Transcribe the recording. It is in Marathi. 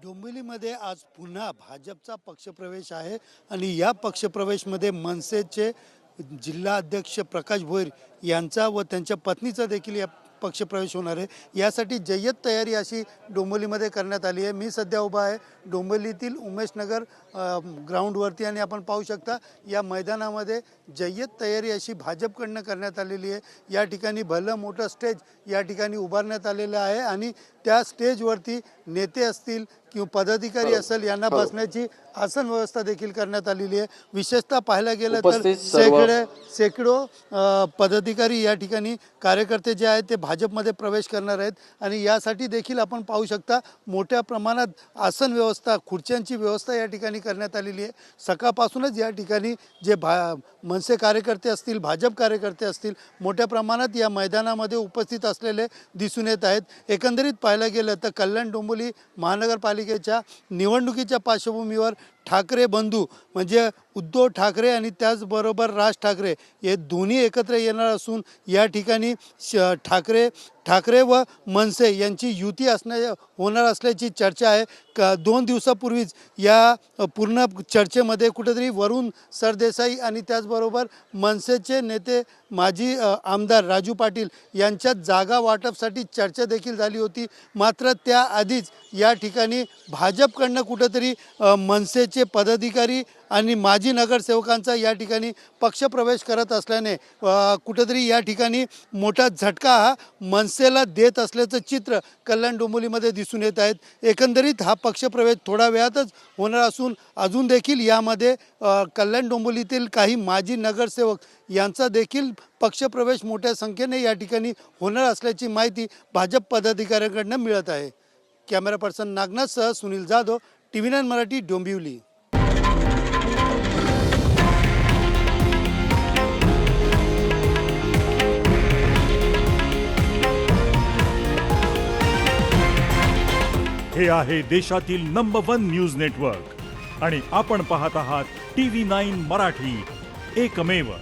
डोंबिवलीमध्ये आज पुन्हा भाजपचा पक्षप्रवेश आहे आणि या पक्षप्रवेशमध्ये मनसेचे जिल्हा अध्यक्ष प्रकाश भोईर यांचा व त्यांच्या पत्नीचा देखील या पक्षप्रवेश होणार आहे। यासाठी जय्यत तयारी अशी डोंबिवलीमध्ये करण्यात आली आहे। मी सध्या उभा आहे डोंबिवलीतील उमेशनगर ग्राउंडवरती आणि आपण पाहू शकता या मैदानामध्ये जय्यत तयारी अशी भाजपकडनं करण्यात आलेली आहे। या ठिकाणी भलं मोठं स्टेज या ठिकाणी उभारण्यात आलेलं आहे आणि त्या स्टेजवरती नेते असतील किंवा पदाधिकारी असेल यांना बसण्याची आसन व्यवस्था देखील करण्यात आलेली आहे। विशेषतः पाहायला गेलं तर शेकडो पदाधिकारी या ठिकाणी कार्यकर्ते जे आहेत ते भाजपमध्ये प्रवेश करणार आहेत आणि यासाठी देखील आपण पाहू शकता मोठ्या प्रमाणात आसन व्यवस्था खुर्च्यांची व्यवस्था या ठिकाणी करण्यात आलेली आहे। सकाळपासूनच या ठिकाणी जे मनसे कार्यकर्ते असतील भाजप कार्यकर्ते असतील मोठ्या प्रमाणात या मैदानामध्ये उपस्थित असलेले दिसून येत आहेत। एकंदरीत पाहायला गेलं तर कल्याण डोंबिवली महानगरपालिकेच्या निवडणुकीच्या पार्श्वभूमीवर ठाकरे बंधू म्हणजे उद्धव ठाकरे आणि त्याचबरोबर राज ठाकरे हे दोन्ही एकत्र येणार असून या ठिकाणी ठाकरे व मनसे यांची युती होणार असल्याची चर्चा आहे। 2 दिवसापूर्वीच या पूर्ण चर्चेमध्ये कुठेतरी वरुण सरदेसाई आणि त्याचबरोबर मनसेचे नेते माजी आमदार राजू पाटील यांच्यात जागा वाटपसाठी चर्चा देखील झाली होती। मात्र त्याआधीच या ठिकाणी भाजपकडनं कुठेतरी मनसेचे पदाधिकारी आणि माजी नगरसेवकांचा या ठिकाणी पक्षप्रवेश करत असल्याने कुठेतरी या ठिकाणी मोठा झटका हा मनसेला देत असल्याचं चित्र कल्याण डोंबिवलीमध्ये दिसून येत आहेत। एकंदरीत हा पक्षप्रवेश थोड्या वेळातच होणार असून अजून देखील यामध्ये कल्याण डोंबिवलीतील काही माजी नगरसेवक यांचा देखील पक्षप्रवेश मोठ्या संख्येने या ठिकाणी होणार असल्याची माहिती भाजप पदाधिकाऱ्यांकडून मिळत आहे। कॅमेरा पर्सन नागनाथसह सुनील जाधव, TV9 मराठी, डोंबिवली। हे आहे देशातील नंबर 1 न्यूज नेटवर्क आणि आपण पाहत आहात TV9 मराठी, एकमेव।